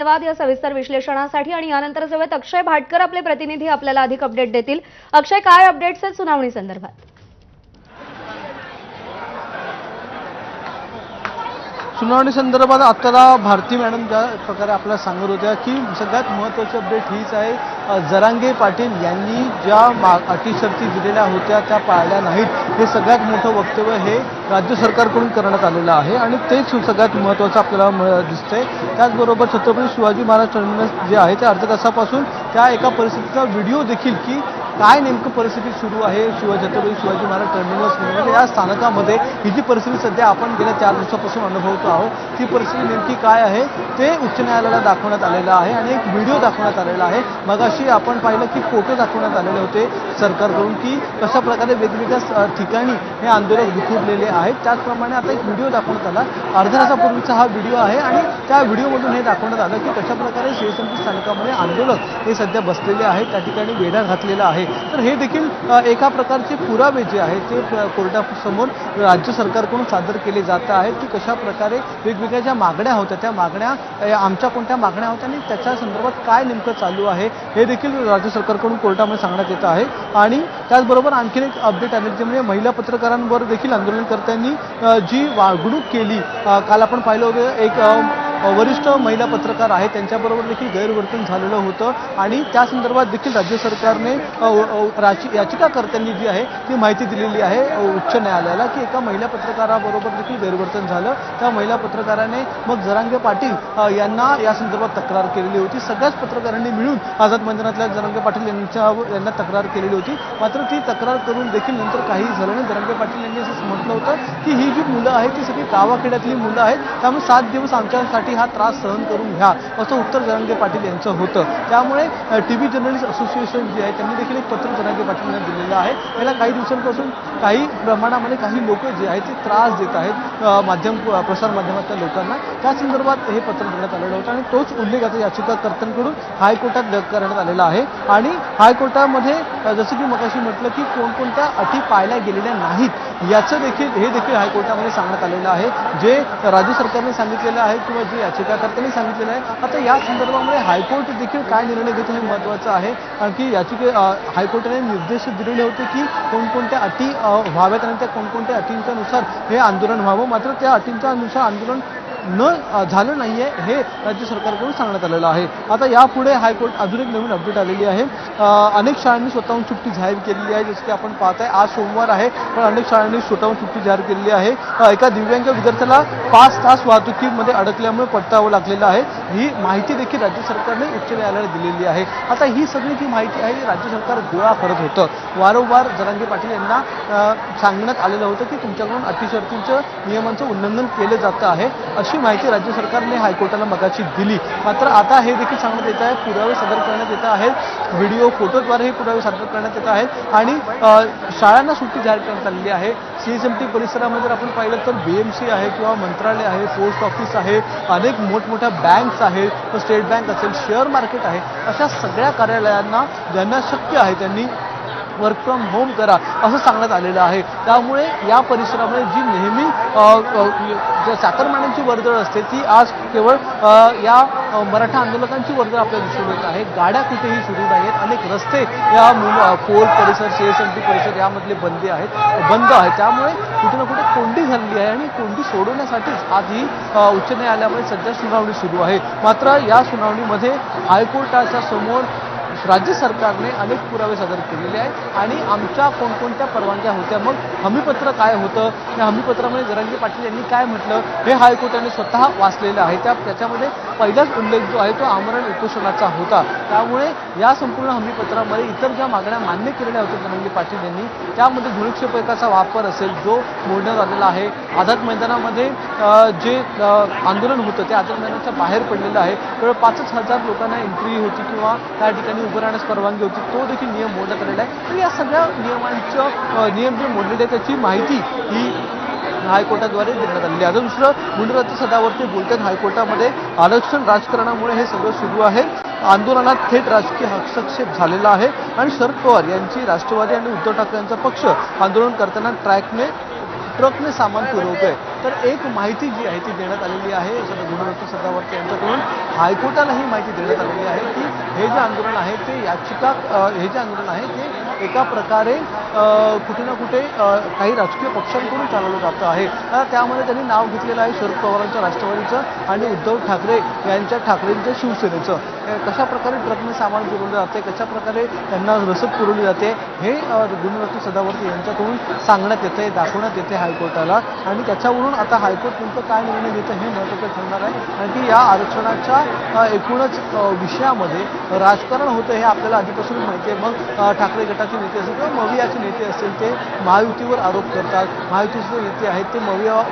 धन्यवाद या सविस्तर विश्लेषणासाठी। आणि यानंतर जाऊयात अक्षय भाटकर आपले प्रतिनिधी आपल्याला अधिक अपडेट देतील। अक्षय, काय अपडेट्स आहेत सुनावणी संदर्भात? सुनावणी संदर्भात आपल्याला भारती मॅडम ज्या प्रकारे आपल्याला सांगत होत्या की सगळ्यात महत्त्वाची अपडेट हीच आहे, जरांगे पाटील यांनी ज्या अटी शर्ती दिलेल्या होत्या त्या पाळल्या नाहीत, हे सगळ्यात मोठं वक्तव्य हे राज्य सरकारकडून करण्यात आलेलं आहे आणि तेच सगळ्यात महत्त्वाचं आपल्याला दिसतंय। त्याचबरोबर छत्रपती शिवाजी महाराज टर्मिनस जे आहे ते अर्ध्या तासापासून त्या एका परिस्थितीचा व्हिडिओ देखील की काय नेमकं परिस्थिती सुरू आहे छत्रपती शिवाजी महाराज टर्मिनस म्हणजे या स्थानकामध्ये ही जी परिस्थिती सध्या आपण गेल्या 4 दिवसापासून अनुभवतो आहोत, ती परिस्थिती नेमकी काय आहे ते उच्च न्यायालयाला दाखवण्यात आलेलं आहे आणि एक व्हिडिओ दाखवण्यात आलेला आहे। मगाशी आपण पाहिलं की फोटो दाखवण्यात आलेले होते सरकारकडून की कशा प्रकारे वेगवेगळ्या ठिकाणी हे आंदोलक विखुरलेले आहेत। त्याचप्रमाणे आता एक व्हिडिओ दाखवण्यात आला, अर्ध्या तासापूर्वीचा हा व्हिडिओ आहे आणि त्या व्हिडिओमधून हे दाखवण्यात आलं की कशा प्रकारे शिवसैनिक स्थानकामध्ये आंदोलक हे सध्या बसलेले आहेत, त्या ठिकाणी वेढा घातलेला आहे। तर हे देखील एका प्रकारचे पुरावे जे आहेत ते कोर्टासमोर राज्य सरकारकडून सादर केले जात आहेत की कशा प्रकारे वेगवेगळ्या ज्या मागण्या होत्या त्या मागण्या आमच्या कोणत्या मागण्या होत्या आणि त्याच्या संदर्भात काय नेमकं चालू आहे हे देखील राज्य सरकारकडून कोर्टामध्ये सांगण्यात येत आहे। आणि त्याचबरोबर आणखीन एक अपडेट आले ते म्हणजे महिला पत्रकारांवर देखील आंदोलनकर्त्यांनी जी वागणूक केली, काल आपण पाहिलं होतं एक वरिष्ठ महिला पत्रकार आहे त्यांच्याबरोबर देखील गैरवर्तन झालेलं होतं आणि त्या संदर्भात देखील राज्य सरकारने याचिकाकर्त्यांनी जी आहे ती माहिती दिलेली आहे उच्च न्यायालयाला की एका महिला पत्रकाराबरोबर देखील गैरवर्तन झालं। त्या महिला पत्रकाराने मग जरांगे पाटील यांना या संदर्भात तक्रार केलेली होती। सगळ्याच पत्रकारांनी मिळून आझाद मैदानातल्या जरांगे पाटील यांना तक्रार केलेली होती, मात्र ती तक्रार करून देखील नंतर काही झालं नाही। जरांगे पाटील यांनी असं म्हटलं होतं की ही जी मुलं आहेत ती सगळी गावाखेड्यातली मुलं आहेत, त्यामुळे 7 दिवस आमच्यासाठी हा त्रास सहन करून घ्या असं उत्तर जरांगे पाटील यांचं होतं। त्यामुळे टीव्ही जर्नलिस्ट असोसिएशन जे आहे त्यांनी देखील एक पत्र जरांगे पाटील यांना दिलेलं आहे। गेल्या काही दिवसांपासून काही प्रमाणामध्ये काही लोक जे आहेत ते त्रास देत आहेत प्रसार माध्यमातल्या लोकांना, त्या संदर्भात हे पत्र देण्यात आलेलं होतं आणि तोच उल्लेख आता याचिकाकर्त्यांकडून हायकोर्टात करण्यात आलेला आहे। आणि हायकोर्टामध्ये जसं की मगाशी म्हटलं की कोणकोणत्या अटी पाळल्या गेलेल्या नाहीत याचं देखील हायकोर्टामध्ये सांगण्यात आलेलं आहे, जे राज्य सरकारने सांगितलेलं आहे किंवा जे याचिकाकर्त्यांनी सांगितलेलं आहे। आता या संदर्भामध्ये हायकोर्ट देखील काय निर्णय घेतो हे महत्त्वाचं आहे, कारण की हायकोर्टाने निर्देश दिलेले होते की कोणकोणत्या अटी व्हाव्यात आणि त्या कोणकोणत्या अटींच्या नुसार हे आंदोलन व्हावं, मात्र त्या अटींच्या नुसार आंदोलन झालं नाहीये हे राज्य सरकारकडून सांगण्यात आलेलं आहे। आता यापुढे हायकोर्ट अजून एक नवीन अपडेट आलेली आहे, अनेक शाळांनी स्वतःहून सुट्टी जाहीर केलेली आहे। जसं की आपण पाहताय आज सोमवार आहे पण अनेक शाळांनी स्वतःहून सुट्टी जाहीर केलेली आहे। एका दिव्यांग विद्यार्थ्याला 5 तास वाहतुकीमध्ये अडकल्यामुळे पडतावं लागलेलं आहे, ही माहिती देखील राज्य सरकारने उच्च न्यायालयाला दिलेली आहे। आता ही सगळी जी माहिती आहे राज्य सरकार गोळा करत होतं, वारंवार जरांगे पाटील यांना सांगण्यात आलेलं होतं की तुमच्याकडून अटी शर्तींचं नियमांचं उल्लंघन केलं जातं आहे, अशी माहिती राज्य सरकारने हायकोर्टाला मगाशी दिली। मात्र आता हे देखील सांगण्यात येत आहे, पुरावे सादर करण्यात येत आहेत, व्हिडिओ फोटोद्वारे हे पुरावे सादर करण्यात येत आहेत आणि शाळांना सुट्टी जाहीर करण्यात आलेली आहे। CSMT परिसरामध्ये जर आपण पाहिलं तर BMC आहे किंवा मंत्रालय आहे, पोस्ट ऑफिस आहे, अनेक मोठमोठ्या बँक्स आहेत, स्टेट बँक असेल, शेअर मार्केट आहे, अशा सगळ्या कार्यालयांना ज्यांना शक्य आहे त्यांनी वर्क फ्रॉम होम करा असं सांगण्यात आलेलं आहे। त्यामुळे या परिसरामध्ये जी नेहमी चाकरमान्यांची वर्दळ असते ती आज केवळ या मराठा आंदोलकांची वर्दळ आपल्याला दिसून येत आहे। गाड्या कुठेही सुरू नाही आहेत, अनेक रस्ते या फोर्ट परिसर, CSMT परिसर यामधले बंद आहेत। त्यामुळे कुठे ना कुठे कोंडी झालेली आहे आणि कोंडी सोडवण्यासाठीच आज ही उच्च न्यायालयामध्ये सध्या सुनावणी सुरू आहे। मात्र या सुनावणीमध्ये हायकोर्टाच्या समोर राज्य सरकारने अनेक पुरावे सादर केलेले आहेत आणि आमच्या कोणकोणत्या परवानग्या होत्या, मग हमीपत्र काय होतं, त्या हमीपत्रामध्ये जरांगे पाटील यांनी काय म्हटलं हे हायकोर्टाने स्वतः वाचलेलं आहे। त्याच्यामध्ये पहिलाच उल्लेख जो आहे तो आमरण उपोषणाचा होता। त्यामुळे या संपूर्ण हमीपत्रामध्ये इतर ज्या मागण्या मान्य केलेल्या होत्या जरांगे पाटील यांनी, त्यामध्ये धुळक्षेपकाचा वापर असेल जो मोडण्यात आलेला आहे, आझाद मैदानामध्ये जे आंदोलन होतं ते आझाद मैदानाच्या बाहेर पडलेलं आहे, केवळ 5,000 लोकांना एंट्री होती किंवा त्या ठिकाणी उभं राहण्यास परवानगी होती, तो देखील नियम मोडण्यात आलेला आहे। तर या सगळ्या नियम जे मोडलेले आहे त्याची माहिती ही हायकोर्टाद्वारे देण्यात आलेली आहे। आता दुसरं गुणरत्न सदावर्ते बोलतात हायकोर्टामध्ये आरक्षण राजकारणामुळे हे सगळं सुरू आहे, आंदोलनात थेट राजकीय हस्तक्षेप झालेला आहे आणि शरद पवार यांची राष्ट्रवादी आणि उद्धव ठाकरे यांचा पक्ष आंदोलन करताना ट्रकने सामान पुरवतोय. तर एक माहिती जी आहे ती देण्यात आलेली आहे गुणरत्न सदावर्ते यांच्याकडून. हायकोर्टाला ही माहिती देण्यात आलेली आहे की हे जे आंदोलन आहे ते हे जे आंदोलन आहे ते एका प्रकारे कुठे ना कुठे काही राजकीय पक्षांकडून चालवलं जातं आहे. त्यामध्ये त्यांनी नाव घेतलेलं आहे शरद पवारांच्या राष्ट्रवादीचं आणि उद्धव ठाकरे यांच्या ठाकरेंच्या शिवसेनेचं. कशा प्रकारे ट्रकने सामान पुरवलं जाते, कशा प्रकारे त्यांना रसद पुरवली जाते हे गुणरत्न सदावर्ते यांच्याकडून सांगण्यात येते, दाखवण्यात येते हायकोर्टाला. आणि त्याच्यावरून आता हायकोर्ट नेमकं काय निर्णय घेतं हे महत्त्वाचं ठरणार आहे. कारण की या आरक्षणाच्या एकूणच विषयामध्ये राजकारण होतं हे आपल्याला आधीपासून माहिती आहे. मग ठाकरे गटाचे नेते असतील किंवा मवियाचे नेते असतील ते महायुतीवर आरोप करतात, महायुतीचे नेते आहेत ते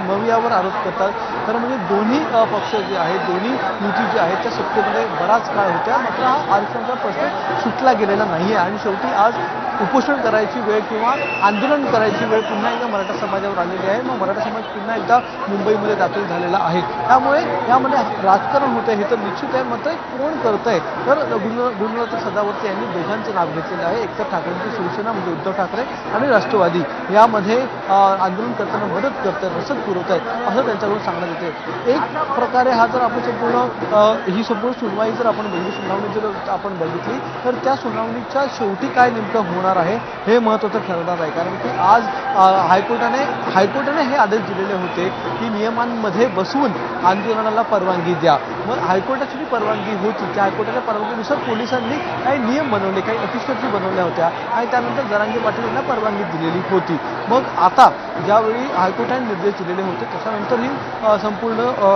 मवियावर आरोप करतात. तर म्हणजे दोन्ही पक्ष जे आहेत, दोन्ही युती जी आहेत त्या सत्तेमध्ये बराच काळ होत्या. मात्र हा आरक्षणाचा प्रश्न सुटला गेलेला नाही आहे. आणि शेवटी आज उपोषण करायची वेळ किंवा आंदोलन करायची वेळ पुन्हा एकदा मराठा समाजावर आलेली आहे. मग मराठा समाज पुन्हा एकदा मुंबईमध्ये दाखल झालेला आहे. त्यामुळे यामध्ये राजकारण होतं हे तर निश्चित आहे. मात्र कोण करतंय तर गुणरत्न सदावर्ते यांनी दोघांचं नाव घेतलेलं आहे. एक तर ठाकरेंची शिवसेना म्हणजे उद्धव ठाकरे आणि राष्ट्रवादी यामध्ये आंदोलन करताना मदत करतात, रसद पुरवत आहेत असं त्यांच्याकडून सांगण्यात येते. एक प्रकारे हा जर आपण ही संपूर्ण सुनवाई जर आपण सुनावणी जर आपण बघितली तर त्या सुनावणीच्या शेवटी काय नेमकं होणार आहे हे महत्त्वाचं ठरणार आहे. कारण की आज हायकोर्टाने हे आदेश दिलेले होते की नियमांमध्ये बसवून आंदोलनाला परवानगी द्या. मग हायकोर्टाची जी परवानगी होती त्या हायकोर्टाच्या परवानगीनुसार पोलिसांनी काही नियम बनवले, काही अटी बनवल्या होत्या आणि त्यानंतर जरांगे पाटील यांना परवानगी दिलेली होती. मग आता ज्यावेळी हायकोर्टाने निर्देश दिलेले होते त्याच्यानंतर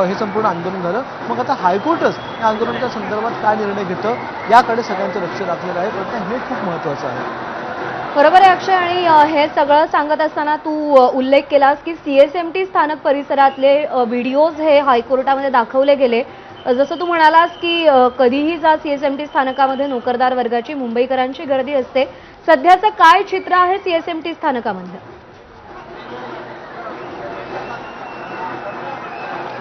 हे संपूर्ण आंदोलन झालं. मग आता हायकोर्टच या आंदोलनाच्या संदर्भात काय निर्णय घेतं याकडे सगळ्यांचं लक्ष लागलेलं आहे. पण हे खूप महत्त्वाचं आहे. बरोबर आहे अक्षय. आणि हे सगळं सांगत असताना तू उल्लेख केलास की CSMT स्थानक परिसरातले व्हिडिओज हे हायकोर्टामध्ये दाखवले गेले. जसं तू म्हणालास की कधीही जा CSMT स्थानकामध्ये नोकरदार वर्गाची मुंबईकरांची गर्दी असते. सध्याचं काय चित्र आहे CSMT स्थानकामधलं?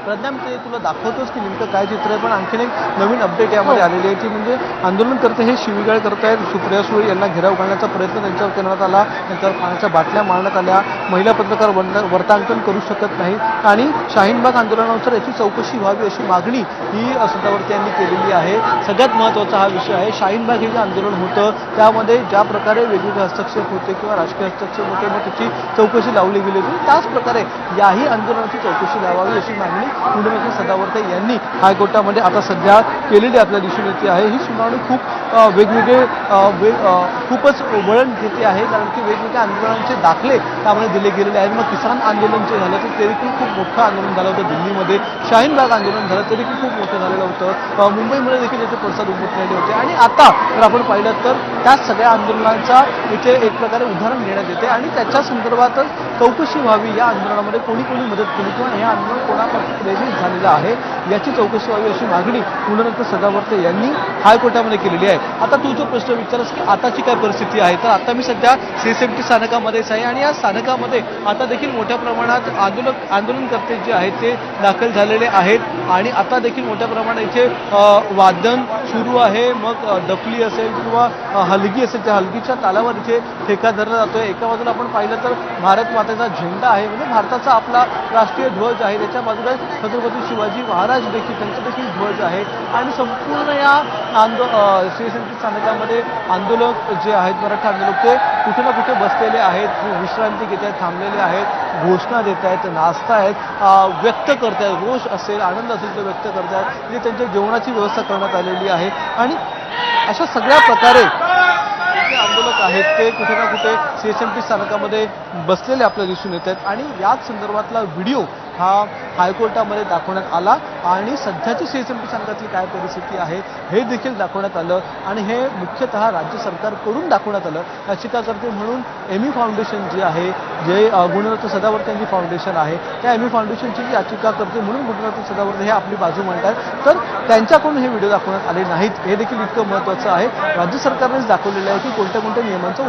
प्रज्ञा मी तुला दाखवतोच की नेमकं काय चित्र आहे. पण आणखीन एक नवीन अपडेट यामध्ये आलेली आहे ती म्हणजे आंदोलनकर्ते हे शिवीगाळ करत आहेत. सुप्रिया सुळे यांना घेराव घालण्याचा प्रयत्न त्यांच्यावर करण्यात आला, त्यांच्यावर पाण्याच्या बाटल्या मारण्यात आल्या. महिला पत्रकार वार्तांकन करू शकत नाहीत आणि शाहीनबाग आंदोलनानुसार याची चौकशी व्हावी अशी मागणी ही सदावर्ते यांनी केलेली आहे. सगळ्यात महत्त्वाचा हा विषय आहे. शाहीनबाग हे जे आंदोलन होतं त्यामध्ये ज्या प्रकारे वेगवेगळे हस्तक्षेप होते किंवा राजकीय हस्तक्षेप होते मग त्याची चौकशी लावली गेली होती त्याच प्रकारे याही आंदोलनाची चौकशी लावावी अशी मागणी गुणरत्न सदावर्ते यांनी हायकोर्टामध्ये आता सध्या केलेली आपल्याला दिसून येते आहे. ही सुनावणी खूपच वळण घेते आहे. कारण की वेगवेगळ्या आंदोलनांचे दाखले त्यामध्ये दिले गेलेले आहेत. मग किसान आंदोलन जे झालं ते देखील खूप मोठं आंदोलन झालं होतं दिल्लीमध्ये. शाहीनबाग आंदोलन झालं ते देखील खूप मोठं झालेलं होतं. मुंबईमध्ये देखील याचे पडसाद उमटलेले होते. आणि आता जर आपण पाहिलं तर त्या सगळ्या आंदोलनांचा इथे एक प्रकारे उदाहरण घेण्यात येते आणि त्याच्या संदर्भातच चौकशी व्हावी. या आंदोलनामध्ये कोणी मदत केली किंवा हे आंदोलन कोणापासून प्रेरित झालेलं आहे याची चौकशी व्हावी अशी मागणी गुणरत्न सदावर्ते यांनी हायकोर्टामध्ये केलेली आहे. आता तू जो प्रश्न विचारस की आताची काय परिस्थिती आहे तर आता मी सध्या CSMT स्थानकामध्येच आहे आणि या स्थानकामध्ये आता देखील मोठ्या प्रमाणात आंदोलनकर्ते जे आहेत ते दाखल झालेले आहेत आणि आता देखील मोठ्या प्रमाणात इथे वादन सुरू आहे. मग डफली असेल किंवा हलगी असेल त्या हलगीच्या तालावर इथे ठेका धरला जातोय. एका बाजूला आपण पाहिलं तर भारत मातेचा झेंडा आहे म्हणजे भारताचा आपला राष्ट्रीय ध्वज आहे. त्याच्या बाजूला छत्रपती शिवाजी महाराज देखील त्यांचा देखील ध्वज आहे. आणि संपूर्ण या CSMT स्थानकामध्ये आंदोलक जे आहेत मराठा आंदोलक ते कुठे ना कुठे बसलेले आहेत, विश्रांती घेत आहेत, थांबलेले आहेत, घोषणा देत आहेत, नाचतायत, व्यक्त करतायत. रोष असेल आनंद असेल तो व्यक्त करतायत. म्हणजे त्यांच्या जेवणाची व्यवस्था करण्यात आलेली आहे. आणि अशा सगळ्या प्रकारे जे आंदोलक आहेत ते कुठे ना कुठे CSMT स्थानकामध्ये बसलेले आपल्याला दिसून येत आहेत. आणि याच संदर्भातला व्हिडिओ हा हायकोर्टामध्ये दाखवण्यात आला आणि सध्याची CSMT स्थानकातली काय परिस्थिती आहे हे देखील दाखवण्यात आलं. आणि हे मुख्यतः राज्य सरकारकडून दाखवण्यात आलं. याचिकाकर्ते म्हणून एमी फाउंडेशन जे आहे, जे गुणरत्न सदावर्ते यांची फाउंडेशन आहे, त्या एमी फाउंडेशनची जी याचिकाकर्ते म्हणून गुणरत्न सदावर्ते हे आपली बाजू मांडतात. तर त्यांच्याकडून हे व्हिडिओ दाखवण्यात आले नाहीत हे देखील इतकं महत्त्वाचं आहे. राज्य सरकारनेच दाखवलेलं आहे की कोणत्या नियमांचं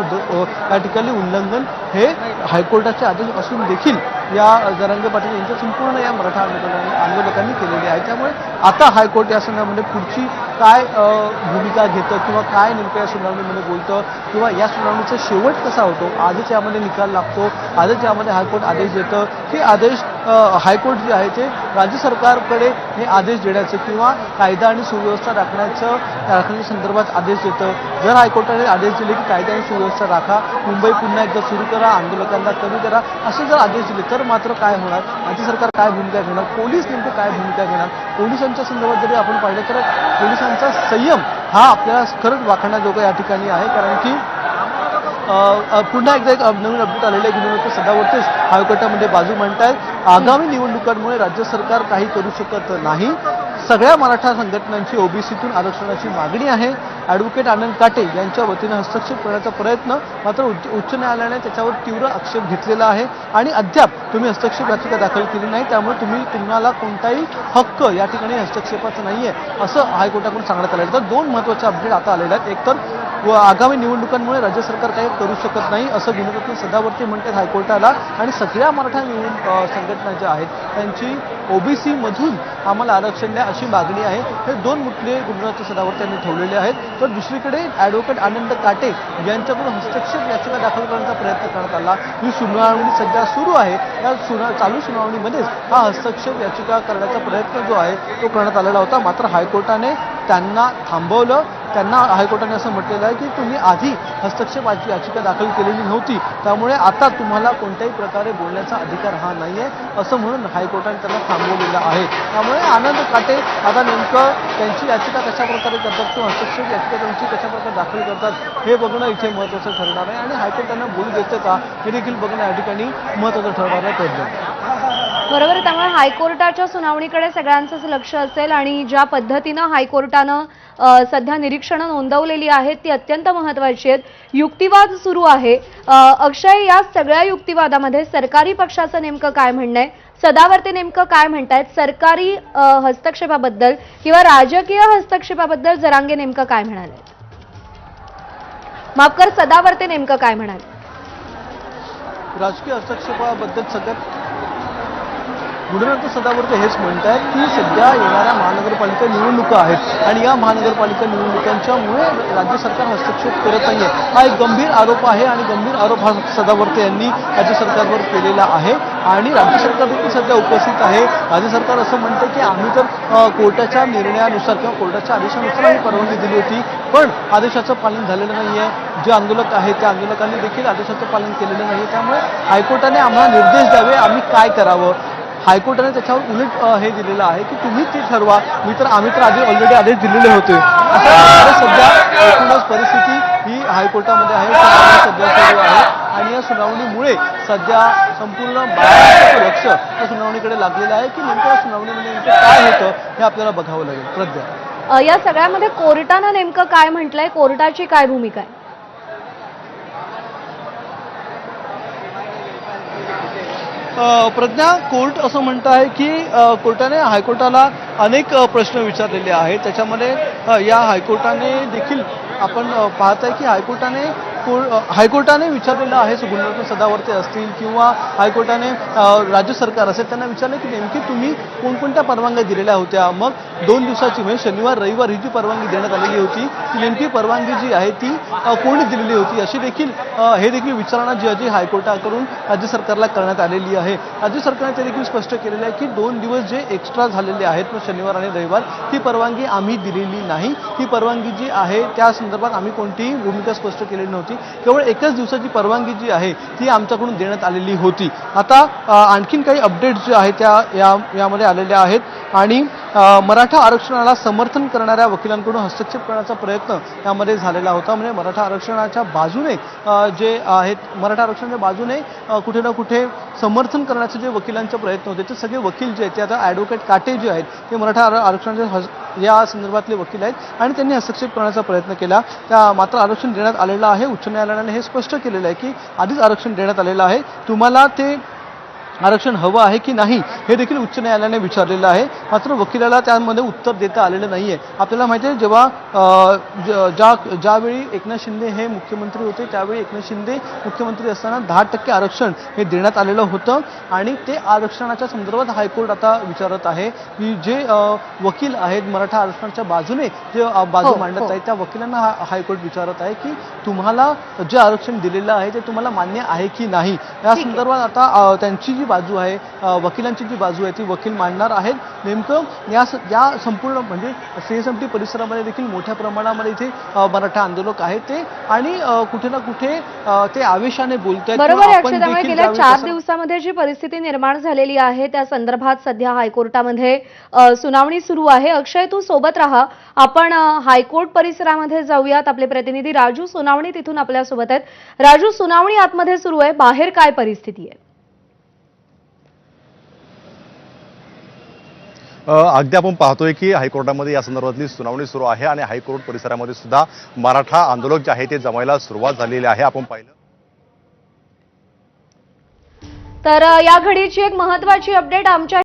या ठिकाणी उल्लंघन हे हायकोर्टाचे आदेश असून देखील या जरांगे पाटील यांच्या संपूर्ण या सगळ्या मराठा आंदोलकांनी केलेली आहे. त्यामुळे आता हायकोर्ट या संदर्भामध्ये पुढची काय भूमिका घेतं किंवा काय नेमकं या सुनावणीमध्ये बोलतं किंवा या सुनावणीचा शेवट कसा होतो, आजच यामध्ये निकाल लागतो, आजच यामध्ये हायकोर्ट आदेश देतं की आदेश हायकोर्ट जे आहे ते राज्य सरकारकडे हे आदेश देण्याचं किंवा कायदा आणि सुव्यवस्था राखण्याच्या संदर्भात आदेश देतं. जर हायकोर्टाने आदेश दिले की कायदा आणि सुव्यवस्था राखा, मुंबई पुन्हा एकदा सुरू करा, आंदोलकांना कमी करा, असे जर आदेश दिले तर मात्र काय होणार, राज्य सरकार काय भूमिका घेणार, पोलीस नेमकं काय भूमिका घेणार. पोलिसांच्या संदर्भात जरी आपण पाहिलं तर पोलिसांचा संयम हा आपल्याला खरंच वाखाणण्याजोगा या ठिकाणी आहे. कारण की पुन्हा एकदा एक नवीन अपडेट आलेलं आहे. गुन्हेगार सदावर्तेच हायकोर्टामध्ये बाजू मांडतायत. आगामी निवडणुकांमुळे राज्य सरकार काही करू शकत नाही. सगळ्या मराठा संघटनांची ओबीसीतून आरक्षणाची मागणी आहे. ॲडव्होकेट आनंद काटे यांच्या वतीनं हस्तक्षेप करण्याचा प्रयत्न मात्र उच्च न्यायालयाने त्याच्यावर तीव्र आक्षेप घेतलेला आहे आणि अद्याप तुम्ही हस्तक्षेप याचिका दाखल केली नाही, त्यामुळे तुम्हाला कोणताही हक्क या ठिकाणी हस्तक्षेपाचा नाहीये असं हायकोर्टाकडून सांगण्यात आलं. तर दोन महत्त्वाचे अपडेट आता आलेले आहेत. एक तर आगामी निवडणुकांमुळे राज्य सरकार काही करू शकत नाही असं गुन्हेगार सदावर्ती म्हणतात हायकोर्टाला, आणि सगळ्या मराठा संघटना ज्या आहेत त्यांची ओबीसी मधून आम्हाला आरक्षण द्या अशी मागणी आहे. हे दोन मुद्दे गुन्हेगार सदावर्ती यांनी ठेवलेले आहेत. तर दुसरीकडे ॲडव्होकेट आनंद काटे यांच्याकडून हस्तक्षेप याचिका दाखल करण्याचा प्रयत्न करण्यात आला. ही सुनावणी सध्या सुरू आहे. या चालू सुनावणीमध्येच हा हस्तक्षेप याचिका करण्याचा प्रयत्न जो आहे तो करण्यात आलेला होता. मात्र हायकोर्टाने त्यांना थांबवलं. त्यांना हायकोर्टाने असं म्हटलेलं आहे की तुम्ही आधी हस्तक्षेप याचिका दाखल केलेली नव्हती, त्यामुळे आता तुम्हाला कोणत्याही प्रकारे बोलण्याचा अधिकार हा नाही आहे असं म्हणून हायकोर्टाने त्यांना थांबवलेलं आहे. त्यामुळे आनंद काटे आता नेमकं त्यांची याचिका कशा प्रकारे करतात किंवा हस्तक्षेप याचिका त्यांची कशा प्रकारे दाखल करतात हे बघणं इथे महत्त्वाचं ठरणार आहे आणि हायकोर्ट त्यांना बोलू देतं का हे देखील बघणं या ठिकाणी महत्त्वाचं ठरणार आहे. बरोबर. त्यामुळे हायकोर्टाच्या सुनावणीकडे सगळ्यांचंच लक्ष असेल आणि ज्या पद्धतीनं हायकोर्टानं सध्या निरीक्षणं नोंदवलेली आहेत ती अत्यंत महत्त्वाची आहेत. युक्तिवाद सुरू आहे. अक्षय, या सगळ्या युक्तिवादामध्ये सरकारी पक्षाचं नेमकं काय म्हणणं आहे, सदावर्ते नेमकं काय म्हणतायत, सरकारी हस्तक्षेपाबद्दल किंवा राजकीय हस्तक्षेपाबद्दल जरांगे नेमकं काय म्हणाले, माफ कर सदावर्ते नेमकं काय म्हणाले. राजकीय हस्तक्षेपाबद्दल सगळ्यात गुन्हेगार सदावर्ते हेच म्हणतात की सध्या येणाऱ्या महानगरपालिका निवडणुका आहेत आणि या महानगरपालिका निवडणुकांच्यामुळे राज्य सरकार हस्तक्षेप करत नाहीये. हा एक गंभीर आरोप आहे आणि गंभीर आरोप हा सदावर्ते यांनी राज्य सरकारवर केलेला आहे आणि राज्य सरकार देखील सध्या उपस्थित आहे. राज्य सरकार असं म्हणतं की आम्ही तर कोर्टाच्या निर्णयानुसार किंवा कोर्टाच्या आदेशानुसार आम्ही परवानगी दिली होती, पण आदेशाचं पालन झालेलं नाहीये. जे आंदोलक आहेत त्या आंदोलकांनी देखील आदेशाचं पालन केलेलं नाहीये. त्यामुळे हायकोर्टाने आम्हाला निर्देश द्यावे आम्ही काय करावं. हायकोर्टाने त्याच्यावर उलट हे दिलेलं आहे की तुम्ही ते ठरवा, आम्ही तर आधी ऑलरेडी आदेश दिलेले होते. अशा प्रकारे सध्या एकूणच परिस्थिती ही हायकोर्टामध्ये आहे, सध्या सुरू आहे आणि या सुनावणीमुळे सध्या संपूर्ण महाराष्ट्राचं लक्ष या सुनावणीकडे लागलेलं आहे की नेमकं या सुनावणीमध्ये नेमकं काय होतं हे आपल्याला बघावं लागेल. प्रज्ञा, या सगळ्यामध्ये कोर्टानं नेमकं काय म्हटलंय, कोर्टाची काय भूमिका आहे. प्रज्ञा, कोर्ट असं म्हणतं आहे की कोर्टाने हायकोर्टाला अनेक प्रश्न विचारलेले आहेत. त्याच्यामध्ये या हायकोर्टाने देखील आपण पाहत आहे की हायकोर्टाने विचारलेलं आहे. गुन्हेगार सदावर्ते असतील किंवा हायकोर्टाने राज्य सरकार असेल त्यांना विचारलं की नेमकी तुम्ही कोणकोणत्या परवानग्या दिलेल्या होत्या. मग 2 दिवसाची म्हणजे शनिवार रविवार ही जी परवानगी देण्यात आलेली होती ती नेमकी परवानगी जी आहे ती कोणी दिलेली होती अशी देखील हे देखील विचारणा जी हायकोर्टाकडून राज्य सरकारला करण्यात आलेली आहे. राज्य सरकारने ते देखील स्पष्ट केलेलं आहे की 2 दिवस जे एक्स्ट्रा झालेले आहेत शनिवार आणि रविवार ही परवानगी आम्ही दिलेली नाही. ही परवानगी जी आहे त्या संदर्भात आम्ही कोणतीही भूमिका स्पष्ट केलेली नव्हती. केवळ एकच दिवसाची परवानगी जी आहे ती आमच्याकडून देण्यात आलेली होती. आता आणखीन काही अपडेट्स जे आहेत त्या यामध्ये आलेल्या आहेत आणि मराठा आरक्षणाला समर्थन करणाऱ्या वकिलांकडून हस्तक्षेप करण्याचा प्रयत्न यामध्ये झालेला होता. म्हणजे मराठा आरक्षणाच्या बाजूने जे आहेत मराठा आरक्षणाच्या बाजूने कुठे ना कुठे समर्थन करण्याचे जे वकिलांचे प्रयत्न होते ते सगळे वकील जे आहेत ते आता ॲडव्होकेट काटे जे आहेत ते मराठा आरक्षणाच्या या संदर्भातले वकील आहेत आणि त्यांनी हस्तक्षेप करण्याचा प्रयत्न केला. मात्र आरक्षण देण्यात आलेलं आहे. उच्च न्यायालयाने हे स्पष्ट केलेलं आहे की आधीच आरक्षण देण्यात आलेलं आहे, तुम्हाला ते आरक्षण हवं आहे की नाही हे देखील उच्च न्यायालयाने विचारलेलं आहे. मात्र वकिलाला त्यामध्ये उत्तर देता आलेलं नाहीये. आपल्याला माहिती आहे जेव्हा ज्यावेळी एकनाथ शिंदे हे मुख्यमंत्री होते त्यावेळी एकनाथ शिंदे मुख्यमंत्री असताना 10% आरक्षण हे देण्यात आलेलं होतं आणि ते आरक्षणाच्या संदर्भात हायकोर्ट आता विचारत आहे की जे वकील आहेत मराठा आरक्षणाच्या बाजूने जे बाजू मांडत आहेत त्या वकिलांना हायकोर्ट विचारत आहे की तुम्हाला जे आरक्षण दिलेलं आहे ते तुम्हाला मान्य आहे की नाही. या संदर्भात आता त्यांची जी बाजू आहे वकिलांची जी बाजू आहे ती वकील मांडणार आहेत. नेमकं या संपूर्ण म्हणजे CSMT परिसरामध्ये देखील मोठ्या प्रमाणामध्ये इथे मराठा आंदोलक आहेत ते आणि कुठे ना कुठे ते आवेशाने बोलतात. बरोबर आहे अक्षय. त्यामुळे गेल्या 4 दिवसामध्ये जी परिस्थिती निर्माण झालेली आहे त्या संदर्भात सध्या हायकोर्टामध्ये सुनावणी सुरू आहे. अक्षय, तू सोबत राहा. आपण हायकोर्ट परिसरामध्ये जाऊयात. आपले प्रतिनिधी राजू सोनावणी तिथून आपल्या सोबत आहेत. राजू, सुनावणी आतमध्ये सुरू आहे, बाहेर काय परिस्थिती आहे? अगदी आपण पाहतोय की हायकोर्टामध्ये या संदर्भातली सुनावणी सुरू आहे आणि हायकोर्ट परिसरामध्ये सुद्धा मराठा आंदोलक जे आहे ते जमायला सुरुवात झालेली आहे. आपण पाहिलं तर या घडीची एक महत्त्वाची अपडेट आमच्या